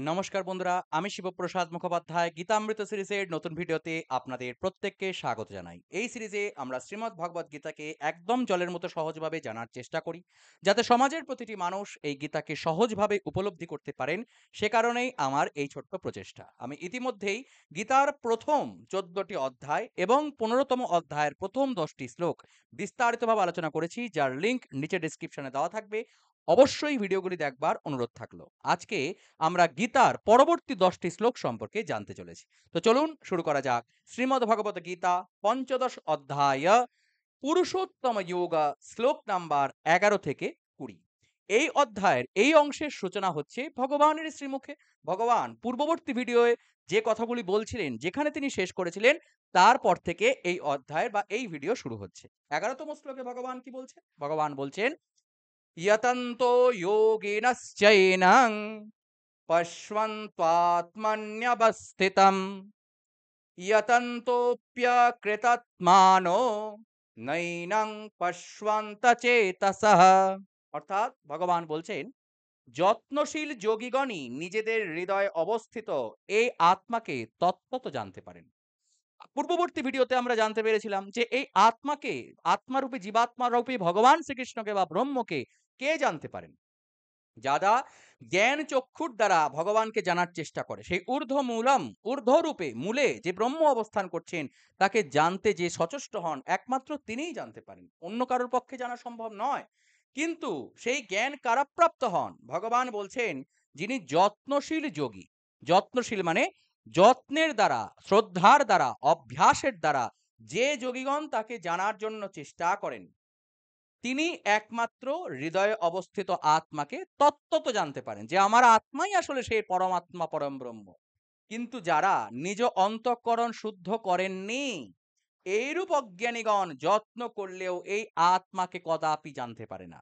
নমস্কার বন্ধুরা, আমি শিবপ্রসাদ মুখোপাধ্যায় গীতামৃত সিরিজের নতুন ভিডিওতে আপনাদের প্রত্যেককে স্বাগত জানাই। এই সিরিজে আমরা শ্রীমদ্ ভগবদ গীতাকে একদম জলের মতো সহজভাবে জানার চেষ্টা করি, যাতে সমাজের প্রতিটি মানুষ এই গীতাকে সহজভাবে উপলব্ধি করতে পারেন। সে কারণেই আমার এই ছোট্ট প্রচেষ্টা। আমি ইতিমধ্যেই গীতার প্রথম 14টি অধ্যায় এবং 15তম অধ্যায়ের প্রথম 10টি শ্লোক বিস্তারিতভাবে আলোচনা করেছি, যার লিঙ্ক নিচে ডেসক্রিপশনে দেওয়া থাকবে। অবশ্যই ভিডিওগুলি দেখবার অনুরোধ থাকলো। আজকে আমরা গীতার পরবর্তী 10টি শ্লোক সম্পর্কে জানতে চলেছি। তো চলুন শুরু করা যাক। শ্রীমদ্ ভগবত গীতা পঞ্চদশ অধ্যায় পুরুষোত্তম যোগা শ্লোক নাম্বার 11 থেকে 20। এই অধ্যায়ের এই অংশের সূচনা হচ্ছে ভগবানের শ্রীমুখে। ভগবান পূর্ববর্তী ভিডিওয়ে যে কথাগুলি বলছিলেন, যেখানে তিনি শেষ করেছিলেন, তারপর থেকে এই অধ্যায়ের বা এই ভিডিও শুরু হচ্ছে। 11তম শ্লোকে ভগবান কি বলছেন? ভগবান বলছেন, ইয়তন্তো যোগিনশ্চৈনং পশ্যন্ত্বাত্মন্যবস্থিতম ইয়তন্তোপ্যকৃতাত্মানো নৈনং পশ্যন্ত চেতসঃ। অর্থাৎ ভগবান বলছেন, যত্নশীল যোগীগণই নিজেদের হৃদয়ে অবস্থিত এই আত্মাকে তত্ত্বত জানতে পারেন। পূর্ববর্তী ভিডিওতে আমরা জানতে পেরেছিলাম যে এই আত্মাকে, আত্মারূপী জীবাত্মারূপী ভগবান শ্রীকৃষ্ণকে বা ব্রহ্মকে কে জানতে পারেন? যারা জ্ঞান চক্ষুর দ্বারা ভগবানকে জানার চেষ্টা করে, সেই ঊর্ধ্বরূপে মূলে যে ব্রহ্ম অবস্থান করছেন, তাকে জানতে যে সচেষ্ট হন, একমাত্র তিনিই জানতে পারেন। অন্য কারোর পক্ষে জানা সম্ভব নয়। কিন্তু সেই জ্ঞান কারা প্রাপ্ত হন? ভগবান বলছেন, যিনি যত্নশীল যোগী। যত্নশীল মানে যত্নের দ্বারা, শ্রদ্ধার দ্বারা, অভ্যাসের দ্বারা যে যোগীগণ তাকে জানার জন্য চেষ্টা করেন, তিনি একমাত্র হৃদয়ে অবস্থিত আত্মাকে তত্ত্বত জানতে পারেন, যে আমার আত্মাই আসলে সেই পরমাত্মা, পরম ব্রহ্ম। কিন্তু যারা নিজ অন্তঃকরণ শুদ্ধ করেননি, এইরূপ অজ্ঞানীগণ যত্ন করলেও এই আত্মাকে কদাপি জানতে পারে না।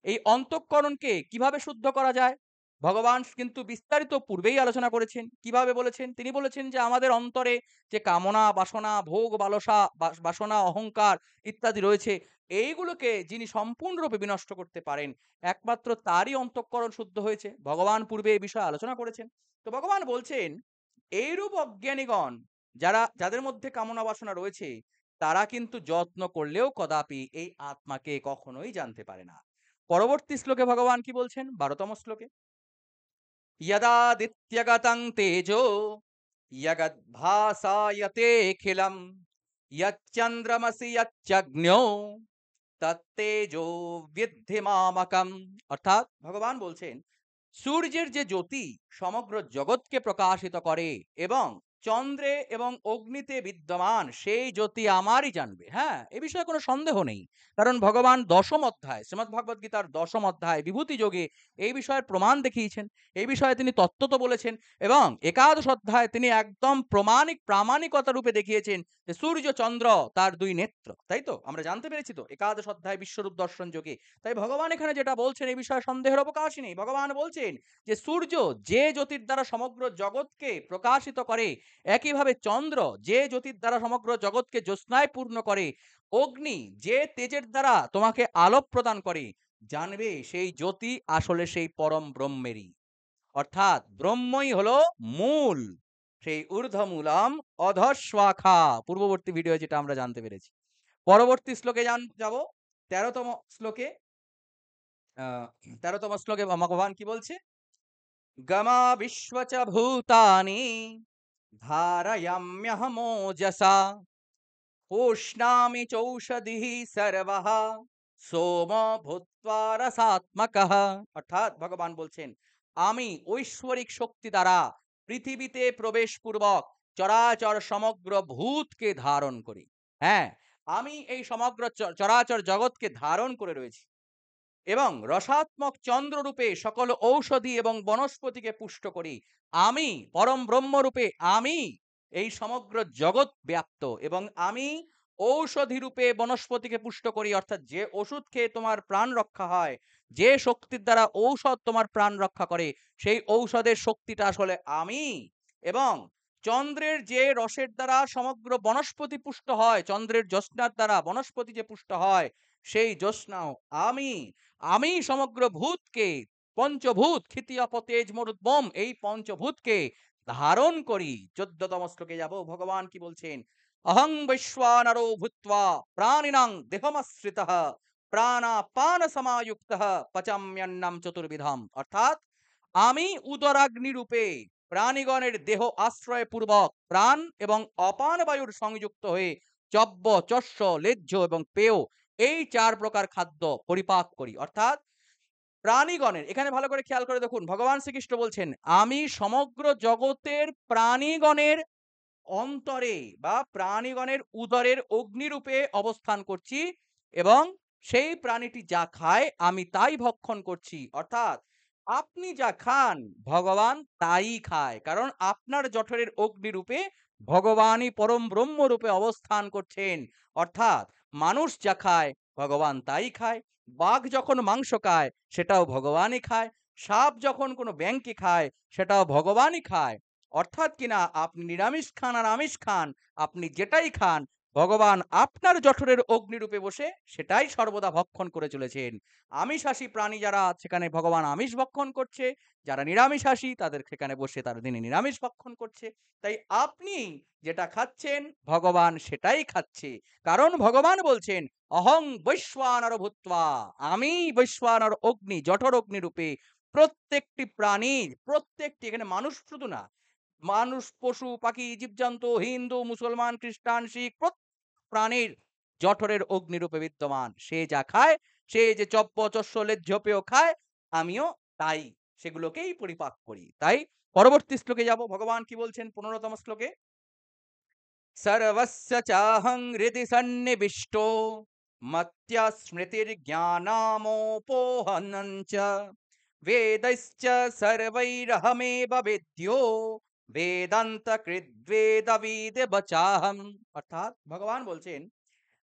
এই অন্তঃকরণকে কিভাবে শুদ্ধ করা যায়? ভগবান কিন্তু বিস্তারিত পূর্বেই আলোচনা করেছেন। কিভাবে বলেছেন? তিনি বলেছেন যে আমাদের অন্তরে যে কামনা, বাসনা, ভোগ, লালসা, বাসনা, অহংকার ইত্যাদি রয়েছে, এইগুলোকে যিনি সম্পূর্ণরূপে বিনষ্ট করতে পারেন, একমাত্র তারই অন্তঃকরণ শুদ্ধ হয়েছে। ভগবান পূর্বে এই বিষয়ে আলোচনা করেছেন। তো ভগবান বলছেন, এইরূপ অজ্ঞানীগণ, যাদের মধ্যে কামনা বাসনা রয়েছে, তারা কিন্তু যত্ন করলেও কদাপি এই আত্মাকে কখনোই জানতে পারে না। পরবর্তী শ্লোকে ভগবান কি বলছেন? 12তম শ্লোকে, यदादित्यगतं तेजो यगद्भासायतेऽखिलं यच्चन्द्रमसि यच्चग्न्यो তত্তেজো বিদ্ধি মামকম। অর্থাৎ ভগবান বলছেন, সূর্যের যে জ্যোতি সমগ্র জগৎকে প্রকাশিত করে এবং চন্দ্রে এবং অগ্নিতে বিদ্যমান সেই জ্যোতি আমারই জানবে। হ্যাঁ, এ বিষয়ে কোনো সন্দেহ নেই। কারণ ভগবান দশম অধ্যায়, শ্রীমদ্ ভগবদ গীতার দশম অধ্যায় বিভূতি যোগে এই বিষয়ের প্রমাণ দেখিয়েছেন। এই বিষয়ে তিনি তত্ত্বত বলেছেন এবং একাদশ অধ্যায় তিনি একদম প্রামাণিকতা রূপে দেখিয়েছেন যে সূর্য চন্দ্র তার দুই নেত্র। তাই তো আমরা জানতে পেরেছি তো একাদশ অধ্যায় বিশ্বরূপ দর্শন যোগে। তাই ভগবান এখানে যেটা বলছেন, এই বিষয়ে সন্দেহের অবকাশই নেই। ভগবান বলছেন যে সূর্য যে জ্যোতির দ্বারা সমগ্র জগৎকে প্রকাশিত করে, একইভাবে চন্দ্র যে জ্যোতির দ্বারা সমগ্র জগৎকে জ্যোৎস্নায় পূর্ণ করে, অগ্নি যে তেজের দ্বারা তোমাকে আলোক প্রদান করে, জানবে সেই জ্যোতি আসলে সেই পরম ব্রহ্মেরই। অর্থাৎ ব্রহ্মই হলো মূল, সেই ঊর্ধ্বমূলম অধঃশ্বাখা। পূর্ববর্তী ভিডিও যেটা আমরা জানতে পেরেছি। পরবর্তী শ্লোকে যাব 13তম শ্লোকে। 13তম শ্লোকে ভগবান কি বলছে? গমা বিশ্বচ ভূতানি ধারয়াম্যহমোজসা পুষ্ণামি চৌষধিঃ সর্বঃ সোম ভূত্বা রসাত্মকঃ। অর্থাৎ ভগবান বলছেন, আমি ঐশ্বরিক শক্তি দ্বারা পৃথিবীতে প্রবেশ পূর্বক চরাচর সমগ্র ভূতকে ধারণ করি। হ্যাঁ, আমি এই সমগ্র চরাচর জগৎকে ধারণ করে রয়েছি এবং রসাত্মক চন্দ্ররূপে সকল ঔষধি এবং বনস্পতিকে পুষ্ট করি। আমি পরম ব্রহ্মরূপে আমি এই সমগ্র জগৎ ব্যাপ্ত এবং আমি ঔষধি রূপে বনস্পতিকে পুষ্ট করি। অর্থাৎ যে ওষুধ খেয়ে তোমার প্রাণ রক্ষা হয়, যে শক্তির দ্বারা ঔষধ তোমার প্রাণ রক্ষা করে, সেই ঔষধের শক্তিটা আসলে আমি। এবং চন্দ্রের যে রসের দ্বারা সমগ্র বনস্পতি পুষ্ট হয়, চন্দ্রের জ্যোৎস্নার দ্বারা বনস্পতি যে পুষ্ট হয়, সেই জ্যোৎস্নাও আমি। আমি সমগ্র ভূতকে পঞ্চভূত ক্ষিতি অপ তেজ মরুদ্যম, এই পঞ্চভূতকে ধারণ করি। 14তম শ্লোকে যাব, ভগবান কি বলছেন? অহং বৈশ্বানরো ভূত্বা প্রাণিনাং দেহমাশ্রিতঃ প্রাণাপান সমাযুক্তঃ পচাম্যন্নম চতুর্বিধম। অর্থাৎ আমি উদরাগ্নি রূপে প্রাণীগণের দেহ আশ্রয় পূর্বক প্রাণ এবং অপান বায়ুর সংযুক্ত হয়ে চব্য, চস্য, লেহ্য এবং পেয়, এই 4 প্রকার খাদ্য পরিপাক করি। অর্থাৎ প্রাণীগণের, এখানে ভালো করে খেয়াল করে দেখুন, ভগবান শ্রীকৃষ্ণ বলছেন, আমি সমগ্র জগতের প্রাণীগণের অন্তরে বা প্রাণীগণের উদরের অগ্নিরূপে অবস্থান করছি এবং সেই প্রাণীটি যা খায় আমি তাই ভক্ষণ করছি। অর্থাৎ আপনি যা খান ভগবান তাই খায়, কারণ আপনার জঠরের অগ্নিরূপে ভগবানই পরম ব্রহ্ম রূপে অবস্থান করছেন। অর্থাৎ মানুষ যা খায় ভগবান তাই খায়, বাঘ যখন মাংস খায় সেটাও ভগবানই খায়, সাপ যখন কোনো ব্যাঙকে খায় সেটাও ভগবানই খায়। অর্থাৎ কিনা আপনি নিরামিষ খান আর আমিষ খান, আপনি যেটাই খান ভগবান আপনার জঠরের অগ্নিরূপে বসে সেটাই সর্বদা ভক্ষণ করে চলেছেন। আমিষাশী প্রাণী যারা সেখানে ভগবান আমিষ ভক্ষণ করছে, যারা নিরামিষাশী তাদের সেখানে বসে তারা তিনি নিরামিষ ভক্ষণ করছে। তাই আপনি যেটা খাচ্ছেন ভগবান সেটাই খাচ্ছে, কারণ ভগবান বলছেন অহং বৈশ্বানর ভূত্বা, আমি বৈশ্বানর অগ্নি জঠর অগ্নিরূপে প্রত্যেকটি প্রাণীর, প্রত্যেকটি, এখানে মানুষ শুধু না, মানুষ, পশু, পাখি, জীবজন্তু, হিন্দু, মুসলমান, খ্রিস্টান, শিখ প্রাণীর জঠরের অগ্নিরূপে বিদ্যমান। সে যা খায়, সে যে চব্য, চস্য, লেহ্য, পেয় খায়, আমিও তাই সেগুলোকেই পরিপাক করি। তাই পরবর্তী শ্লোকে যাব, ভগবান কি বলছেন 15তম শ্লোকে? সর্বস্য চাহং হৃদি সন্নিবিষ্টো মত্য স্মৃতির্জ্ঞানামোপোহনং চ বেদশ্চ সর্বৈরহমেব বেদ্যো বেদান্ত কৃদ্বেদবিদ বচাহম। অর্থাৎ ভগবান বলছেন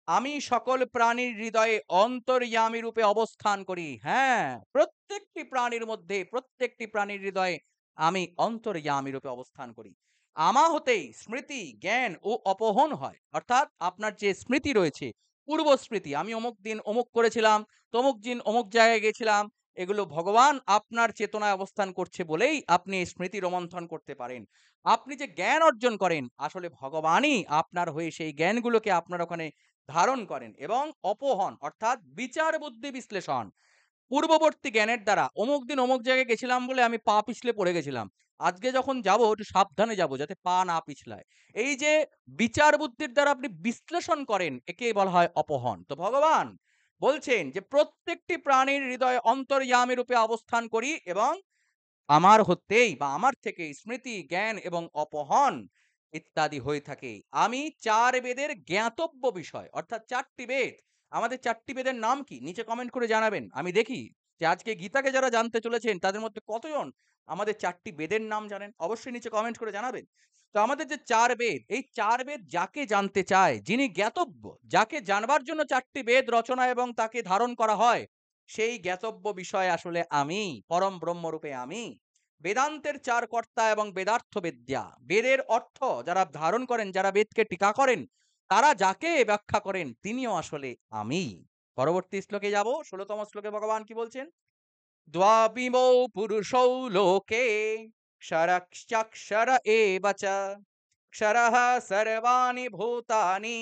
আমি সকল প্রাণীর হৃদয়ে অন্তর্যামী রূপে অবস্থান করি। হ্যাঁ, প্রত্যেকটি প্রাণীর মধ্যে, প্রত্যেকটি প্রাণীর হৃদয়ে আমি অন্তর্যামী রূপে অবস্থান করি। আমা হতেই স্মৃতি, জ্ঞান ও অপহন হয়। অর্থাৎ আপনার যে স্মৃতি রয়েছে, পূর্ব স্মৃতি, আমি অমুক দিন অমুক করেছিলাম, তমুক দিন অমুক জায়গায় গেছিলাম, এগুলো ভগবান আপনার চেতনায় অবস্থান করছে বলেই আপনি এই স্মৃতি রোমন্থন করতে পারেন। আপনি যে জ্ঞান অর্জন করেন আসলে ভগবানই আপনার হয়ে সেই জ্ঞানগুলোকে আপনার ওখানে ধারণ করেন এবং অপহন অর্থাৎ বিচার বুদ্ধি বিশ্লেষণ পূর্ববর্তী জ্ঞানের দ্বারা অমুক দিন অমুক জায়গায় গেছিলাম বলে আমি পা পিছলে পড়ে গেছিলাম, আজকে যখন যাব একটু সাবধানে যাব যাতে পা না পিছলায়। এই যে বিচার বুদ্ধির দ্বারা আপনি বিশ্লেষণ করেন একেই বলা হয় অপহন। তো ভগবান বলছেন যে প্রত্যেকটি প্রাণীর হৃদয়ে অন্তর্যামী রূপে অবস্থান করি এবং আমার হতেই বা আমার থেকেই স্মৃতি, জ্ঞান এবং অপহন ইত্যাদি হয়ে থাকে। আমি 4 বেদের জ্ঞাতব্য বিষয়, অর্থাৎ 4টি বেদ। আমাদের 4টি বেদের নাম কি? নিচে কমেন্ট করে জানাবেন। আমি দেখি যে আজকে গীতাকে যারা জানতে চলেছেন তাদের মধ্যে কতজন আমাদের 4টি বেদের নাম জানেন? অবশ্যই নিচে কমেন্ট করে জানাবেন। তো আমাদের যে 4 বেদ, এই 4 বেদ যাকে জানতে চায়, যিনি জ্ঞাতব্য, যাকে জানবার জন্য 4টি বেদ রচনা এবং তাকে ধারণ করা হয়, সেই জ্ঞাতব্য বিষয় আসলে আমি, পরম ব্রহ্মরূপে আমি। বেদান্তের 4 কর্তা এবং বেদার্থ বিদ্যা, বেদের অর্থ যারা ধারণ করেন, যারা বেদকে টিকা করেন, তারা যাকে ব্যাখ্যা করেন তিনিও আসলে আমি। পরবর্তী শ্লোকে যাব, 16তম শ্লোকে ভগবান কি বলছেন? দ্বাবিমৌ পুরুষৌ লোকে ক্ষরশ্চাক্ষর এব চ ক্ষরঃ সর্বাণি ভূতানি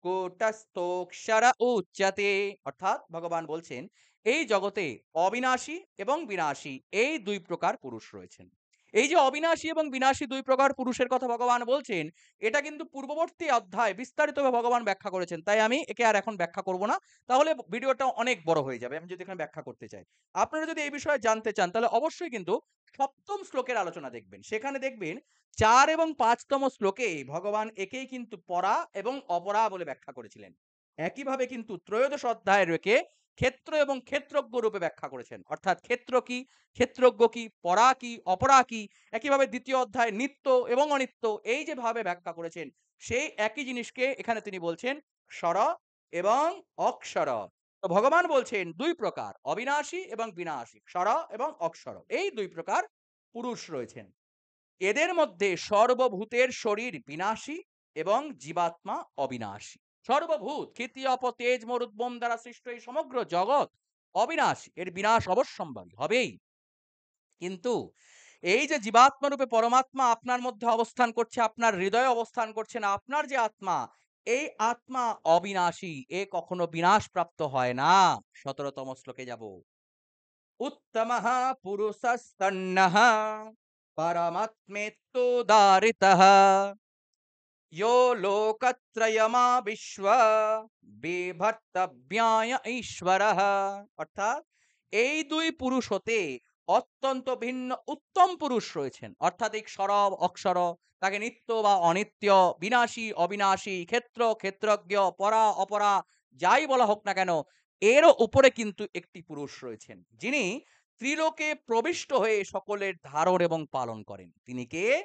কূটস্থোক্ষর উচ্যতে। অর্থাৎ ভগবান বলছেন এই জগতে অবিনাশী এবং বিনাশী এই দুই প্রকার পুরুষ রয়েছেন। এই যে অবিনাশী এবং বিনাশী দুই প্রকার পুরুষের কথা ভগবান বলছেন, এটা কিন্তু পূর্ববর্তী অধ্যায় বিস্তারিতভাবে ভগবান ব্যাখ্যা করেছেন, তাই আমি একে আর এখন ব্যাখ্যা করব না, তাহলে ভিডিওটা অনেক বড় হয়ে যাবে আমি যদি এখানে ব্যাখ্যা করতে চাই। আপনারা যদি এই বিষয়ে জানতে চান তাহলে অবশ্যই কিন্তু 7ম শ্লোকের আলোচনা দেখবেন। সেখানে দেখবেন 4 এবং 5তম শ্লোকে ভগবান একেই কিন্তু পরা এবং অপরা বলে ব্যাখ্যা করেছিলেন। একইভাবে কিন্তু ত্রয়োদশ অধ্যায়ে রেখে ক্ষেত্র এবং ক্ষেত্রজ্ঞ রূপে ব্যাখ্যা করেছেন। অর্থাৎ ক্ষেত্র কি, ক্ষেত্রজ্ঞ কি, পরা কি, অপরা কি, একইভাবে 2য় অধ্যায়ে নিত্য এবং অনিত্য এই যে ভাবে ব্যাখ্যা করেছেন, সেই একই জিনিসকে এখানে তিনি বলছেন স্বর এবং অক্ষর। তো ভগবান বলছেন 2 প্রকার, অবিনাশী এবং বিনাশী, স্বর এবং অক্ষর। এই 2 প্রকার পুরুষ রয়েছেন। এদের মধ্যে সর্বভূতের শরীর বিনাশী এবং জীবাত্মা অবিনাশী। সর্বভূত ক্ষিতি অপ তেজ মরুদ্যম দ্বারা সৃষ্ট এই সমগ্র জগৎ অবিনাশী, এর বিনাশ অবশ্যম্ভাবী হবেই। কিন্তু এই যে জীবাত্মা রূপে পরমাত্মা আপনার মধ্যে অবস্থান করছে, আপনার হৃদয়ে অবস্থান করছেন, আপনার যে আত্মা, এই আত্মা অবিনাশী, এ কখনো বিনাশপ্রাপ্ত হয় না। ১৭তম শ্লোকে যাব। উত্তমঃ পুরুষস্তন্নঃ পরমাত্মেত্তুদারিতঃ यो লোকত্রয়মাবিশ্ব বিভর্তব্যায় ঈশ্বরঃ। অর্থাৎ এই দুই পুরুষ হতে অত্যন্ত ভিন্ন উত্তম পুরুষ রয়েছেন। অর্থাৎ এই সরব অক্ষর, তাকে নিত্য বা অনিত্য, বিনাশী অবিনাশী, ক্ষেত্র ক্ষেত্রজ্ঞ, পরা অপরা, যাই বলা হোক না কেন, এরও উপরে কিন্তু একটি পুরুষ রয়েছেন, যিনি ত্রিলোকে প্রবিষ্ট হয়ে সকলের ধারণ এবং পালন করেন। তিনি কে?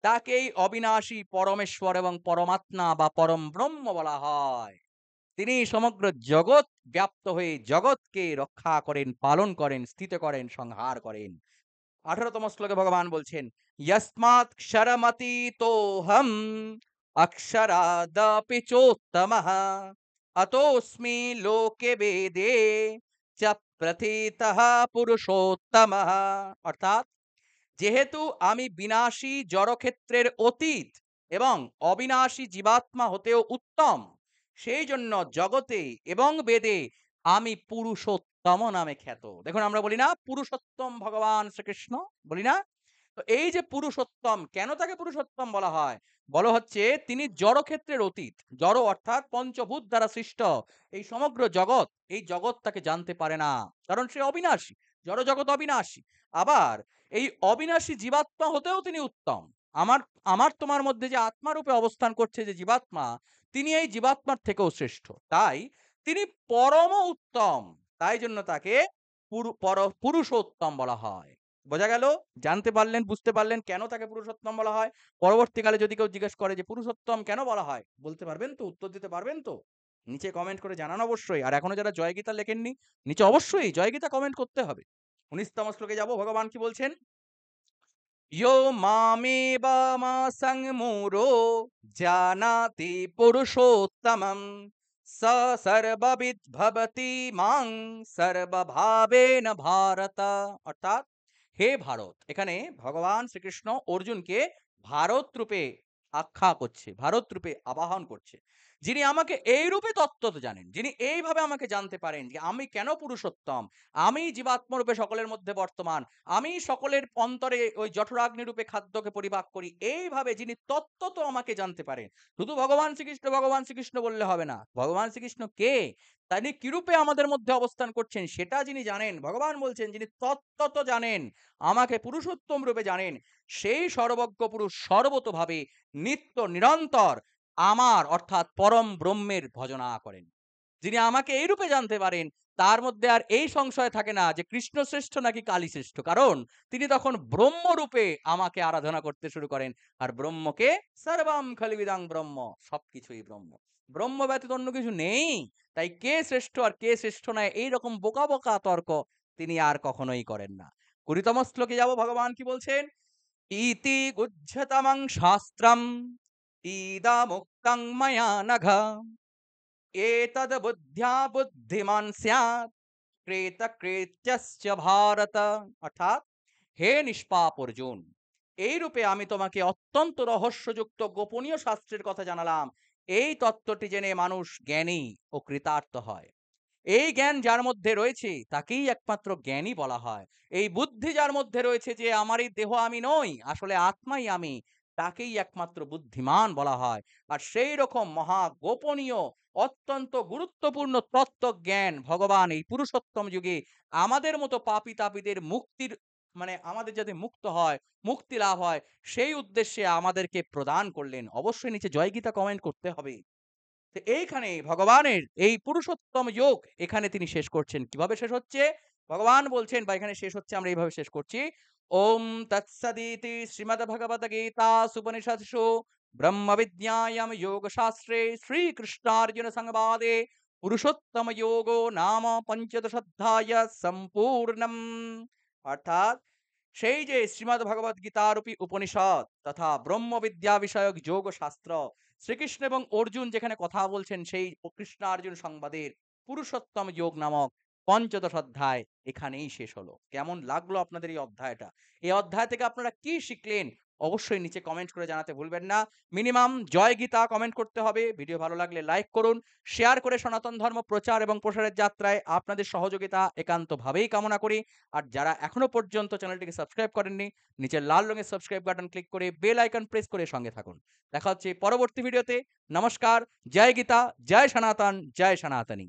তাকেই অবিনাশী পরমেশ্বর এবং পরমাত্মা বা পরম ব্রহ্ম বলা হয়। তিনি সমগ্র জগৎ ব্যাপ্ত হয়ে জগৎকে রক্ষা করেন, পালন করেন, স্থিত করেন, সংহার করেন। ১৮তম শ্লোকে ভগবান বলছেন, "যস্মাৎ ক্ষরমতীতোহম অক্ষরাদপি চোত্তমঃ অতোऽস্মি লোকে বেদে চ প্রথিতঃ পুরুষোত্তমঃ।" অর্থাৎ যেহেতু আমি বিনাশী জড়ক্ষেত্রের অতীত এবং অবিনাশী জীবাত্মা হতেও উত্তম, সেই জন্য জগতে এবং বেদে আমি পুরুষোত্তম নামে খ্যাত। দেখুন, আমরা বলি না পুরুষোত্তম ভগবান শ্রীকৃষ্ণ, বলি না? তো এই যে পুরুষোত্তম, কেন তাকে পুরুষোত্তম বলা হয়? বলা হচ্ছে তিনি জড়ক্ষেত্রের অতীত। জড় অর্থাৎ পঞ্চভূত দ্বারা সৃষ্ট এই সমগ্র জগৎ, এই জগৎ তাকে জানতে পারে না, কারণ সে অবিনাশী। জড় জগৎ অবিনাশী। আবার এই অবিনাশী জীবাত্মা হতেও তিনি উত্তম। আমার আমার তোমার মধ্যে যে আত্মারূপে অবস্থান করছে যে জীবাত্মা, তিনি এই জীবাত্মার থেকেও শ্রেষ্ঠ। তাই তিনি পরম উত্তম। তাই জন্য তাকে পুরুষোত্তম বলা হয়। বোঝা গেল? জানতে পারলেন, বুঝতে পারলেন কেন তাকে পুরুষোত্তম বলা হয়? পরবর্তীকালে যদি কেউ জিজ্ঞেস করে যে পুরুষোত্তম কেন বলা হয়? বলতে পারবেন তো? উত্তর দিতে পারবেন তো? নিচে কমেন্ট করে জানান অবশ্যই। আর এখনো যারা জয়গীতা লেখেননি, নিচে অবশ্যই জয়গীতা কমেন্ট করতে হবে। ১৯তম শ্লোকে যাব, ভগবান কি বলছেন? "ইয়ো মামেবামাসংমূঢ়ো জানাতি পুরুষোত্তমং স সর্ববিদ ভবতি মাং সর্বভাবেন ভারত।" অর্থাৎ হে ভারত, এখানে ভগবান শ্রীকৃষ্ণ অর্জুনকে ভারত রূপে আখ্যা করছে, ভারত রূপে আবাহন করছে। যিনি আমাকে এই রূপে তত্ত্বত জানেন, যিনি এইভাবে আমাকে জানতে পারেন যে আমি কেন পুরুষোত্তম, আমি জীবাত্মরূপে সকলের মধ্যে বর্তমান, আমি সকলের অন্তরে ওই জঠরাগ্নি রূপে খাদ্যকে পরিপাক করি, এইভাবে যিনি তত্ত্বত আমাকে জানতে পারেন। শুধু ভগবান শ্রীকৃষ্ণ বললে হবে না। ভগবান শ্রীকৃষ্ণ কে? তিনি কিরূপে আমাদের মধ্যে অবস্থান করছেন সেটা যিনি জানেন, ভগবান বলছেন যিনি তত্ত্বত জানেন, আমাকে পুরুষোত্তম রূপে জানেন, সেই সর্বজ্ঞ পুরুষ সর্বতোভাবে নিত্য নিরন্তর আমার অর্থাৎ পরম ব্রহ্মের ভজনা করেন। যিনি আমাকে এই রূপে জানতে পারেন, তার মধ্যে আর এই সংশয় থাকে না যে কৃষ্ণ শ্রেষ্ঠ নাকি কালী শ্রেষ্ঠ। কারণ তিনি তখন ব্রহ্মরূপে আমাকে আরাধনা করতে শুরু করেন। আর ব্রহ্মকে সর্বম খলিবিদাং ব্রহ্ম, সবকিছুই ব্রহ্ম। ব্রহ্ম ব্যতীত অন্য কিছু নেই। তাই কে শ্রেষ্ঠ আর কে শ্রেষ্ঠ নয় এইরকম বোকা বোকা তর্ক তিনি আর কখনোই করেন না। ২০তম শ্লোকে যাব, ভগবান কি বলছেন? ইতি গুহ্যতমং শাস্ত্রম ইদমুক্তং ময়া নঘ এতদ বুদ্ধ্যা বুদ্ধিমান স্যাৎ কৃতকৃত্যশ্চ ভারত। অর্থাৎ হে নিষ্পাপ অর্জুন, এই রূপে আমি তোমাকে অত্যন্ত রহস্যযুক্ত গোপনীয় শাস্ত্রের কথা জানালাম। এই তত্ত্বটি জেনে মানুষ জ্ঞানী ও কৃতার্থ হয়। এই জ্ঞান যার মধ্যে রয়েছে তাকেই একমাত্র জ্ঞানী বলা হয়। এই বুদ্ধি যার মধ্যে রয়েছে যে আমার এই দেহ আমি নই, আসলে আত্মাই আমি, তাকেই একমাত্র বুদ্ধিমান বলা হয়। আর সেই রকম মহা গোপনীয় অত্যন্ত গুরুত্বপূর্ণ তত্ত্বজ্ঞান ভগবান এই পুরুষোত্তম যুগে আমাদের মতো পাপী তাপীদের মুক্তির, মানে আমাদের যাতে মুক্ত হয়, মুক্তি লাভ হয়, সেই উদ্দেশ্যে আমাদেরকে প্রদান করলেন। অবশ্যই নিচে জয়গীতা কমেন্ট করতে হবে। তো এইখানে ভগবানের এই পুরুষোত্তম যোগ এখানে তিনি শেষ করছেন। কিভাবে শেষ হচ্ছে? ভগবান বলছেন বা এখানে শেষ হচ্ছে, আমরা এইভাবে শেষ করছি। ওম তৎসদিতি শ্রীমদ্ভগবদ্গীতাসুপনিষৎসু ব্রহ্মবিদ্যায়াং যোগশাস্ত্রে শ্রীকৃষ্ণার্জুন সংবাদে পুরুষোত্তম যোগো নাম পঞ্চদশোধ্যায় সম্পূর্ণম। অর্থাৎ সেই যে শ্রীমদ্ ভগবদ গীতারূপী উপনিষদ তথা ব্রহ্মবিদ্যা বিষয়ক যোগ শাস্ত্র, শ্রীকৃষ্ণ এবং অর্জুন যেখানে কথা বলছেন সেই কৃষ্ণার্জুন সংবাদের পুরুষোত্তম যোগ নামক পঞ্চদশ অধ্যায় এখানেই শেষ হলো। কেমন লাগলো আপনাদের এই অধ্যায়টা? এই অধ্যায় থেকে আপনারা কি শিখলেন? অবশ্যই নিচে কমেন্ট করে জানাতে ভুলবেন না। মিনিমাম জয় গীতা কমেন্ট করতে হবে। ভিডিও ভালো লাগলে লাইক করুন। শেয়ার করে সনাতন ধর্ম প্রচার এবং প্রসারের যাত্রায় আপনাদের সহযোগিতা একান্তভাবেই কামনা করি। আর যারা এখনো পর্যন্ত চ্যানেলটিকে সাবস্ক্রাইব করেননি, নিচের লাল রঙের সাবস্ক্রাইব বাটন ক্লিক করে বেল আইকন প্রেস করে সঙ্গে থাকুন। দেখা হচ্ছে পরবর্তী ভিডিওতে। নমস্কার, জয় গীতা, জয় সনাতন, জয় সনাতনী।